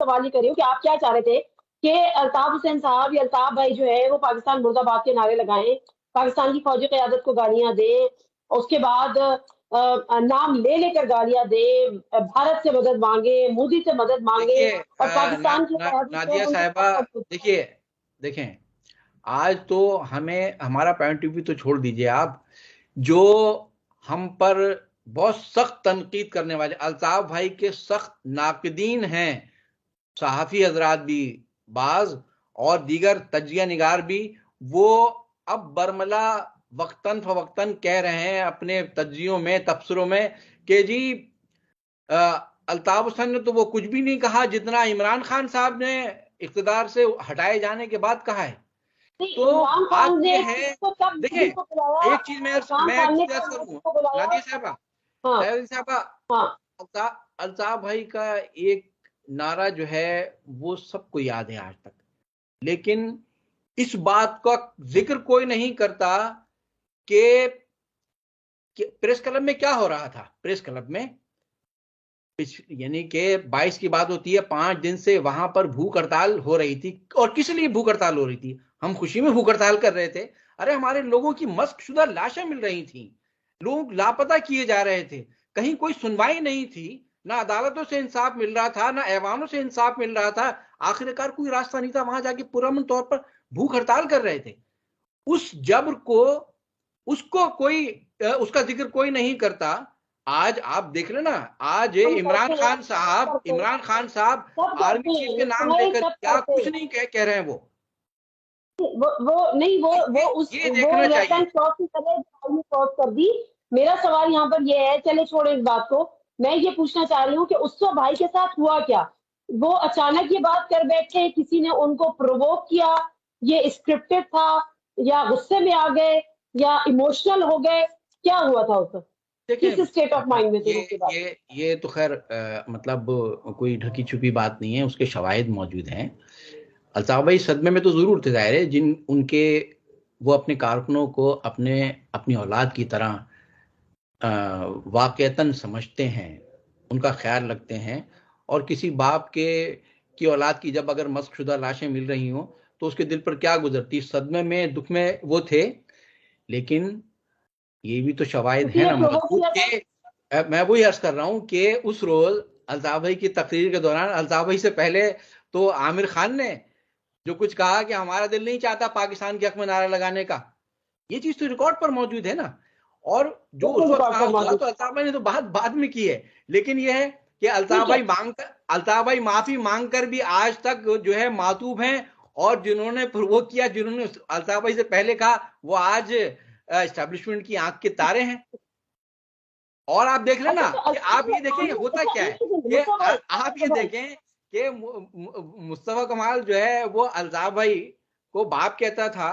सवाल ये कर रही हूँ कि आप क्या चाह रहे थे कि अल्ताफ हुसैन साहब या अल्ताफ भाई जो है वो पाकिस्तान मुर्दाबाद के नारे लगाएं, पाकिस्तान की फौजी क़यादत को गालियां दें, उसके बाद नाम ले लेकर गालियां दे, भारत से मदद मांगे, मोदी से मदद मांगे देखिए और पाकिस्तान की क़यादत जो है नादिया वो उनके साहिबा, साथ। देखिए देखें, आज तो हमें हमारा पॉइंट ऑफ व्यू तो छोड़ दीजिए आप, जो हम पर बहुत सख्त तनकीद करने वाले अल्ताफ भाई के सख्त नाकदीन हैं, सहाफ़ी हजरात भी, बाज और दीगर तजिया निगार भी, वो अब बरमला वक्तन फवक्तन कह रहे हैं अपने तजियों में, तबसरों में कि जी अल्ताफ हुसैन ने तो वो कुछ भी नहीं कहा जितना इमरान खान साहब ने इक़्तिदार से हटाए जाने के बाद कहा है। नहीं, तो इमरान बात खान ने ये है, किसको कब देखिए मोदी को बुलाया? एक चीज इमरान मैं खान ने डिस्कस कब मोदी करूं, को बुलाया? नादिया साहबा, हाँ, नादिया साहबा, हाँ। अल्ताफ भाई का एक नारा जो है वो सबको याद है आज तक, लेकिन इस बात का जिक्र कोई नहीं करता कि प्रेस क्लब में क्या हो रहा था। प्रेस क्लब में यानी कि 22 की बात होती है, 5 दिन से वहां पर भूख हड़ताल हो रही थी, और किस लिए भूख हड़ताल हो रही थी? हम खुशी में भूख हड़ताल कर रहे थे। अरे हमारे लोगों की मस्कशुदा लाशें मिल रही थी, लोग लापता किए जा रहे थे, कहीं कोई सुनवाई नहीं थी, ना अदालतों से इंसाफ मिल रहा था, ना ऐवानों से इंसाफ मिल रहा था। आखिरकार कोई रास्ता नहीं था, वहां जाके पुरअमन तौर पर भूख हड़ताल कर रहे थे। उस जब्र को, उसको कोई उसका जिक्र कोई नहीं करता। आज आप देख लेना, आज हम इमरान करते हैं, खान साहब, करते हैं, सब आर्मी करते चीफ के हैं, नाम सुनाए लेकर सब क्या करते कुछ हैं। नहीं कह रहे हैं वो। वो नहीं, ये ये वो देखना लेफ्ट चाहिए। हैंड क्रॉस की तरह क्रॉस कर दी। मेरा सवाल यहाँ पर ये है, चले छोड़ो इस बात को, मैं ये पूछना चाह रही हूँ कि उसको भाई के साथ हुआ क्या? वो अचानक ये बात कर बैठे, किसी ने उनको प्रोवोक किया, ये स्क्रिप्टेड था, या गुस्से में आ गए, या इमोशनल हो गए? क्या हुआ था उस वक्त? देखें, किस स्टेट ऑफ माइंड में थे ये उसके बाद? ये तो खैर मतलब कोई ढकी छुपी बात नहीं है, उसके शवाहिद मौजूद हैं। अल्ताफ भाई सदमे में तो जरूर थे, जाहिर है, जिन उनके वो अपने कारकुनों को अपनी औलाद की तरह वाकईतन समझते हैं, उनका ख्याल रखते हैं। और किसी बाप के की औलाद की जब अगर मस्कशुदा लाशें मिल रही हों तो उसके दिल पर क्या गुजरती, सदमे में, दुख में वो थे। लेकिन ये भी तो शवाहिद किसी है ने ना प्रोवोक मौजूद किया था? के, मैं वही अर्ज कर रहा हूं कि उस रोज अल्ताफ भाई की तकरीर के दौरान, अल्ताफ भाई से पहले तो आमिर खान ने जो कुछ कहा कि हमारा दिल नहीं चाहता पाकिस्तान के हक में नारा लगाने का, ये चीज तो रिकॉर्ड पर मौजूद है ना। और जो उस बिल्कुल वक्त रिकॉर्ड वहां पर हुआ मौजूद। तो अल्ताफ भाई ने तो बात बाद में की है, लेकिन यह है कि ठीक है। अल्ताफ भाई माफी मांगकर भी आज तक जो है मातूब हैं। और जिन्होंने वो किया, जिन्होंने अल्ताफ भाई से पहले कहा, वो आज एस्टेब्लिशमेंट की आंख के तारे हैं। और आप देख लेना अच्छा, तो कि आप ये देखें होता क्या है, कि आप ये मुस्तफा भाई, देखें कि मुस्तफा कमाल जो है वो अल्ताफ भाई को बाप कहता था,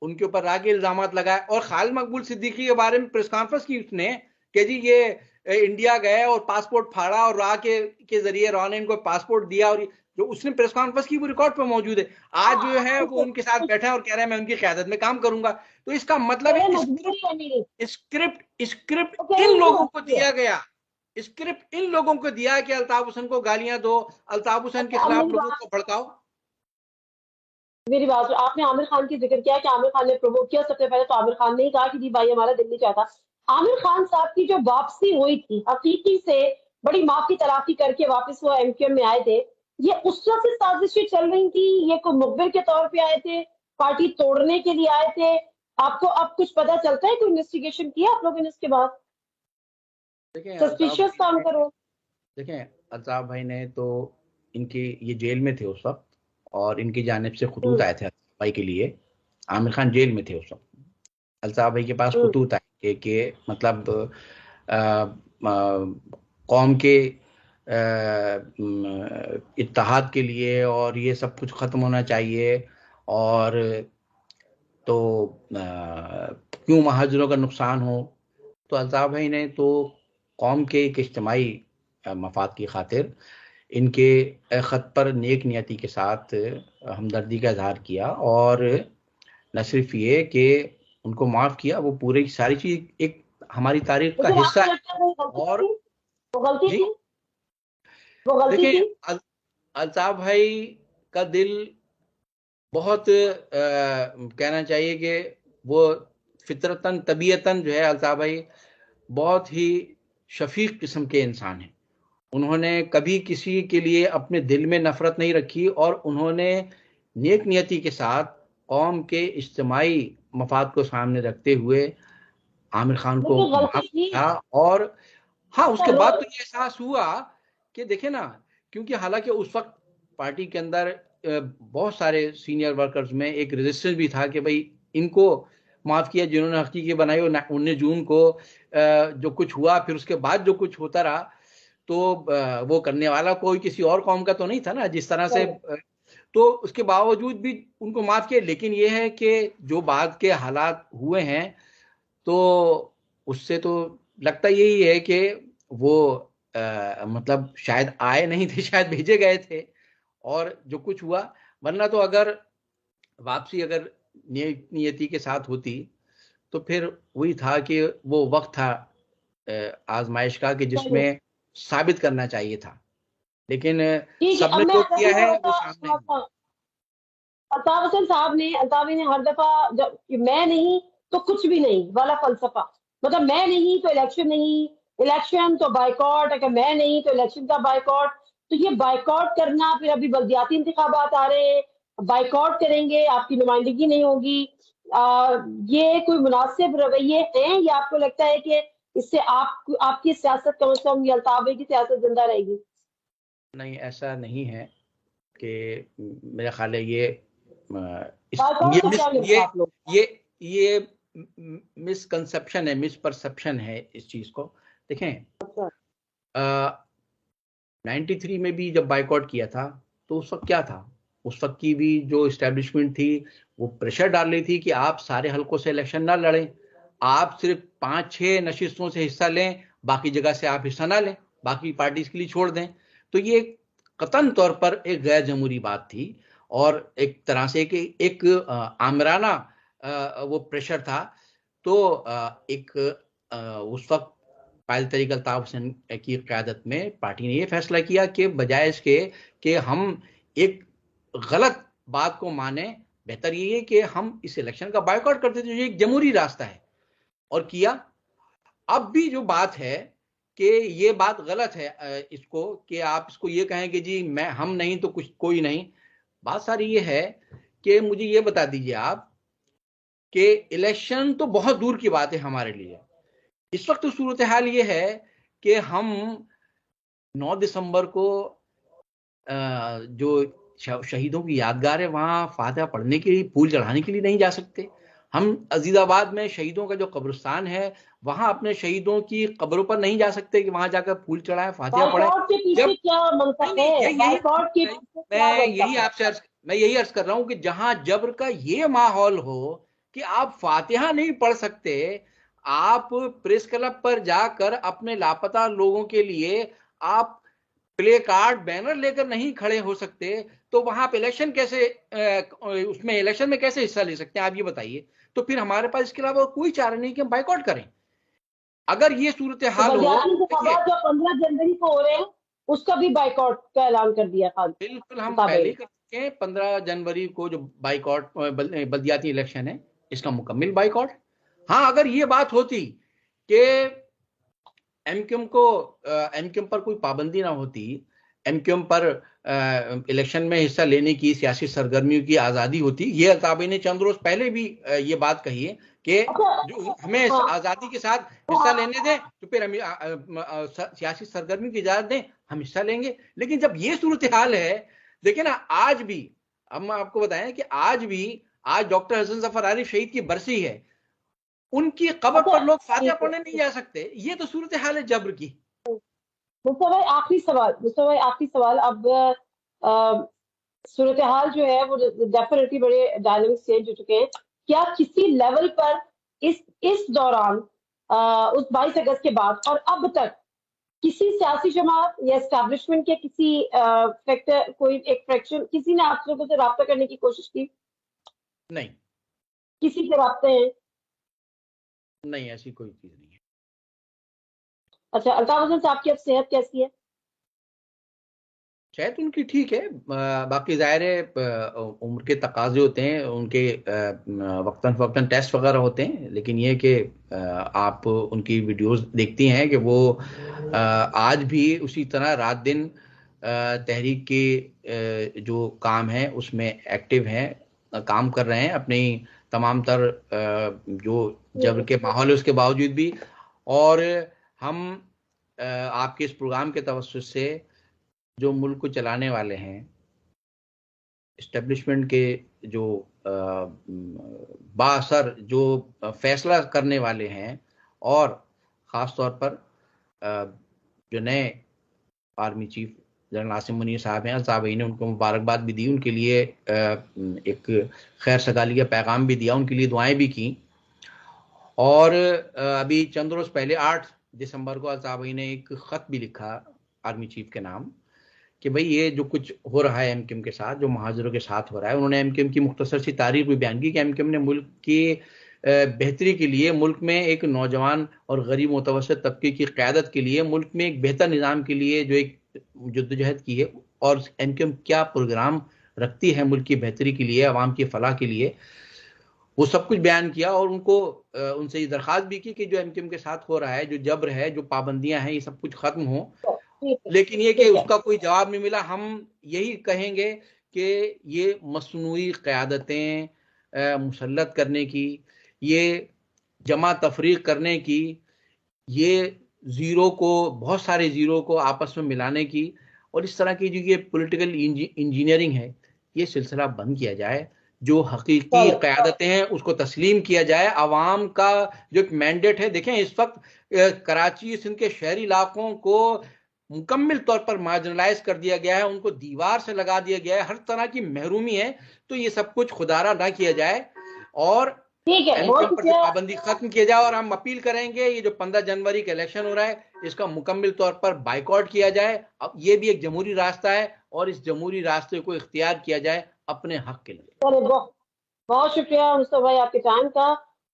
उनके ऊपर राग इल्जामात लगाए, और खालिद मकबूल सिद्दीकी के बारे में प्रेस कॉन्फ्रेंस की उसने कि जी ये इंडिया गए और पासपोर्ट फाड़ा, और रा के जरिए रा ने इनको पासपोर्ट दिया, और जो उसने प्रेस कॉन्फ्रेंस की वो रिकॉर्ड पर मौजूद है। आज जो है वो उनके साथ बैठा है और कह रहा है मैं उनकी क़यादत में काम करूंगा। तो इसका मतलब करे है मजबूरी है मेरी, स्क्रिप्ट तो कह इन उनकी लोगों को मजबूरी है। दिया गया, स्क्रिप्ट इन लोगों को दिया कि अल्ताफ हुसैन को गालियां दो, अल्ताफ हुसैन के अच्छा, अब खिलाफ लोगों को भड़काओ। मेरी बात सुनो। आपने आमिर खान की जिक्र किया कि आमिर खान ने प्रोवोक किया। सबसे पहले तो आमिर खान ने ही कहा कि जी भाई हमारा दिल नहीं चाहता। आमिर खान साहब की जो वापसी हुई थी हकीकी से, बड़ी माफी तलाफी करके वापस वो एमक्यूएम में आए थे, ये उस वक्त से साजिशें चल रही थी? ये कोई मुखबिर के तौर पे आए थे, पार्टी तोड़ने के लिए आए थे? आपको अब कुछ पता चलता है? कोई इन्वेस्टिगेशन किया आप लोगों ने इसके बाद? देखें अल्ताफ सस्पिशियस भाई काम ने करो। देखें अल्ताफ भाई ने तो, इनके ये जेल में थे उस वक्त, और इनकी जानिब से खतूत हम्म, आए थे अल्ताफ भाई के लिए। आमिर खान जेल में थे उस वक्त, अल्ताफ भाई के पास हम्म। खतूत आए कि मतलब अ, अ, कौम के इत्तेहाद के लिए, और ये सब कुछ ख़त्म होना चाहिए, और तो क्यों महाजरों का नुकसान हो। तो अल्ताफ भाई ने तो कौम के एक इज्तिमाई मफाद की खातिर इनके ख़त पर नेक नियति के साथ हमदर्दी का इजहार किया, और न सिर्फ ये कि उनको माफ़ किया, वो पूरी सारी चीज़ एक हमारी तारीख का लेकिन हिस्सा आपको है। लगता है वो गलती और थी? वो गलती जी थी? वो गलती देखें, थी? अल्ताफ भाई का दिल बहुत कहना चाहिए कि वो फितरतन तबीयतन जो है अल्ताफ भाई बहुत ही शफीक किस्म के इंसान हैं। उन्होंने कभी किसी के लिए अपने दिल में नफरत नहीं रखी और उन्होंने नेक नियति के साथ कौम के इज्तिमाई मफाद को सामने रखते हुए आमिर खान को लेकिन गलती माफ थी किया। और हाँ, उसके बाद लोग। तो ये एहसास हुआ कि देखे ना, क्योंकि हालांकि उस वक्त पार्टी के अंदर बहुत सारे सीनियर वर्कर्स में एक रेजिस्टेंस भी था कि भाई इनको माफ किया जिन्होंने हकीकी बनाई। और 19 जून को जो कुछ हुआ, फिर उसके बाद जो कुछ होता रहा, तो वो करने वाला कोई किसी और कौम का तो नहीं था ना, जिस तरह से तो उसके बावजूद भी उनको माफ किया। लेकिन ये है कि जो बाद के हालात हुए हैं, तो उससे तो लगता यही है कि वो मतलब शायद आए नहीं थे, शायद भेजे गए थे। और जो कुछ हुआ, वरना तो अगर वापसी अगर नियति के साथ होती, तो फिर वही था कि वो वक्त था आजमाइश का, कि जिसमें साबित करना चाहिए था। लेकिन ठीक है, अब सबने मैं जो आपको किया भी है थोड़ा वो सा सामने है। अल्ताफ हसन साहब ने, अल्तावी ने हर दफा जब कि मैं नहीं तो कुछ भी नहीं वाला फलसफा, मतलब मैं नहीं तो इलेक्शन नहीं, इलेक्शन तो बाइकॉट, अगर मैं नहीं तो इलेक्शन का बाइकॉट। तो ये बाइकॉट करना, फिर अभी बल्दियाती इंतखाबात आ रहे हैं, बाइकॉट करेंगे, आपकी नुमाइंदगी नहीं होगी। ये कोई मुनासिब रवैये हैं या आपको लगता है कि इससे आप आपकी सियासत कम से कम, ये अल्ताफ की सियासत जिंदा रहेगी? नहीं, ऐसा नहीं है कि मेरा ख्याल है ये बाइकॉट ये से मिस क्या लेंगे आप लोग? ये मिसकंसेप्शन है, मिसपरसेप्शन है इस चीज को। देखें, अच्छा। 93 में भी जब बाइकआउट किया था, तो उस वक्त क्या था? उस वक्त की भी जो इस्टेब्लिशमेंट थी, वो प्रेशर डाल रही थी कि आप सारे हलकों से इलेक्शन ना लड़ें, आप सिर्फ 5-6 नशिस्तों से हिस्सा लें, बाकी जगह से आप हिस्सा ना लें, बाकी पार्टीज के लिए छोड़ दें। तो ये कतन तौर पर एक गैर जमहूरी बात थी, और एक तरह से एक आमराना वो प्रेशर था। तो एक उस वक्त कायल तरीक अल्ताफ हुसैन की क़यादत में पार्टी ने यह फैसला किया कि बजाय इसके कि हम एक गलत बात को माने, बेहतर ये है कि हम इस इलेक्शन का बायकॉट करते थे, जो एक जमहूरी रास्ता है, और किया। अब भी जो बात है कि ये बात गलत है, इसको कि आप इसको ये कहें कि जी मैं हम नहीं तो कुछ कोई नहीं। बात सारी ये है कि मुझे ये बता दीजिए आप कि इलेक्शन तो बहुत दूर की बात है हमारे लिए। इस वक्त तो सूरत हाल ये है कि हम 9 दिसंबर को जो शहीदों की यादगार है, वहां फातिहा पढ़ने के लिए, फूल चढ़ाने के लिए नहीं जा सकते। हम अजीजाबाद में शहीदों का जो कब्रिस्तान है, वहां अपने शहीदों की कब्रों पर नहीं जा सकते कि वहां जाकर फूल चढ़ाएं, फातिहा पढ़ें। बाइकॉट के जब पीछे क्या नहीं मंतक नहीं, है? यही बाइकॉट के मैं पीछे क्या मैं यही मंतक है? आपसे अर्ज मैं यही अर्ज कर रहा हूं कि जहां जबर का ये माहौल हो कि आप फातिहा नहीं पढ़ सकते, आप प्रेस क्लब पर जाकर अपने लापता लोगों के लिए आप प्ले कार्ड बैनर लेकर नहीं खड़े हो सकते, तो वहां पे इलेक्शन कैसे उसमें इलेक्शन में कैसे हिस्सा ले सकते हैं, आप ये बताइए। तो फिर हमारे पास इसके अलावा कोई चारा नहीं कि हम बाइकआउट करें। अगर ये सूरत तो हाल हो, बलदियाती देखिए, इंतखाबात जो 15 जनवरी को हो रहे हैं, उसका भी बाइकॉट का ऐलान कर दिया खान बिल्कुल हम मुताबिक। पहले ही कर चुके हैं। 15 जनवरी को जो बाइकआउट बल्दियाती इलेक्शन है, इसका मुकम्मिल बाइकआउट। हाँ, अगर ये बात होती कि एमक्यूएम पर कोई पाबंदी ना होती, एमक्यूएम पर इलेक्शन में हिस्सा लेने की, सियासी सरगर्मियों की आज़ादी होती, ये अल्ताबी ने चंद रोज पहले भी ये बात कही है कि अच्छा। जो हमें हाँ। आज़ादी के साथ तो हिस्सा आप लेने दें, तो फिर हम सियासी सरगर्मियों की इजाजत दें, हम हिस्सा लेंगे। लेकिन जब ये सूरत हाल है, देखिए ना, आज भी हम आपको बताएं कि आज डॉक्टर हसन जफर आरिफ शहीद की बरसी है, उनकी कब्र अच्छा, पर लोग फातिहा ठीक है। पढ़ने नहीं जा सकते। ये तो सूरत हाल है जब्र की। मुस्तफा भाई, आखिरी सवाल अब। सूरत हाल जो है वो डेफिनेटली बड़े डायनामिक चेंज हो चुके हैं। क्या किसी लेवल पर इस दौरान, उस 22 अगस्त के बाद और अब तक, किसी सियासी जमात या एस्टैब्लिशमेंट के किसी फैक्टर, कोई एक फ्रैक्शन, किसी ने आप लोगों से रब्ता करने की कोशिश की? नहीं, किसी के रब्ते हैं? नहीं, ऐसी कोई चीज नहीं है। अच्छा, अल्ताफ हसन साहब की अब सेहत कैसी है? शायद उनकी ठीक है, बाकी जाहिर है उम्र के तकाजे होते हैं उनके, वक्तन फवक्तन टेस्ट वगैरह होते हैं, लेकिन ये कि आप उनकी वीडियोस देखती हैं कि वो आज भी उसी तरह रात दिन तहरीक के जो काम है उसमें एक्टिव हैं, काम कर रहे हैं अपनी तमाम तर जो जबर के माहौल है उसके बावजूद भी। और हम आपके इस प्रोग्राम के तवज्जुह से जो मुल्क को चलाने वाले हैं, इस्टेब्लिशमेंट के जो बाअसर जो फैसला करने वाले हैं, और ख़ास तौर पर जो नए army chief general Asim Munir साहब हैं, साहब ने उनको मुबारकबाद भी दी, उनके लिए एक खैर सगाली का पैगाम भी दिया, उनके लिए दुआएं भी की। और अभी चंद रोज़ पहले 8 दिसंबर को साहब ने एक ख़त भी लिखा आर्मी चीफ के नाम कि भाई ये जो कुछ हो रहा है एमकेएम के साथ, जो महाजरों के साथ हो रहा है, उन्होंने एमकेएम की मुख्तसर सी तारीख भी बयान की कि एमकेएम ने मुल्क की बेहतरी के लिए, मुल्क में एक नौजवान और गरीब मुतवस्सित तबके की क़यादत के लिए, मुल्क में एक बेहतर निज़ाम के लिए जो एक जद्दोजहद की है, और एमकेएम क्या प्रोग्राम रखती है मुल्क की बेहतरी के लिए, अवाम की फलाह के लिए, वो सब कुछ बयान किया। और उनको उनसे ये दरख्वास्त भी की कि जो एमकेएम के साथ हो रहा है, जो जबर है, जो पाबंदियां हैं, ये सब कुछ खत्म हो। लेकिन ये कि उसका कोई जवाब नहीं मिला। हम यही कहेंगे कि ये मसनूई क़यादतें मुसल्लत करने की, ये जमा तफरीक करने की, ये ज़ीरो को, बहुत सारे ज़ीरो को आपस में मिलाने की, और इस तरह की जो ये पॉलिटिकल इंजीनियरिंग है, ये सिलसिला बंद किया जाए। जो हकीकी क़यादतें हैं उसको तस्लीम किया जाए। अवाम का जो एक मैंडेट है, देखें इस वक्त कराची सिंध के शहरी इलाकों को मुकम्मल तौर पर मार्जिनलाइज कर दिया गया है, उनको दीवार से लगा दिया गया है, हर तरह की महरूमी है। तो ये सब कुछ खुदारा ना किया जाए और ठीक है, बहुत पर जो पाबंदी खत्म किया जाए। और हम अपील करेंगे ये जो 15 जनवरी का इलेक्शन हो रहा है इसका मुकम्मल तौर पर बाइकआउट किया जाए। अब ये भी एक जमहूरी रास्ता है और इस जमहूरी रास्ते को इख्तियार किया जाए अपने हक के लिए। बहुत शुक्रिया मुस्तफा भाई आपके टाइम का।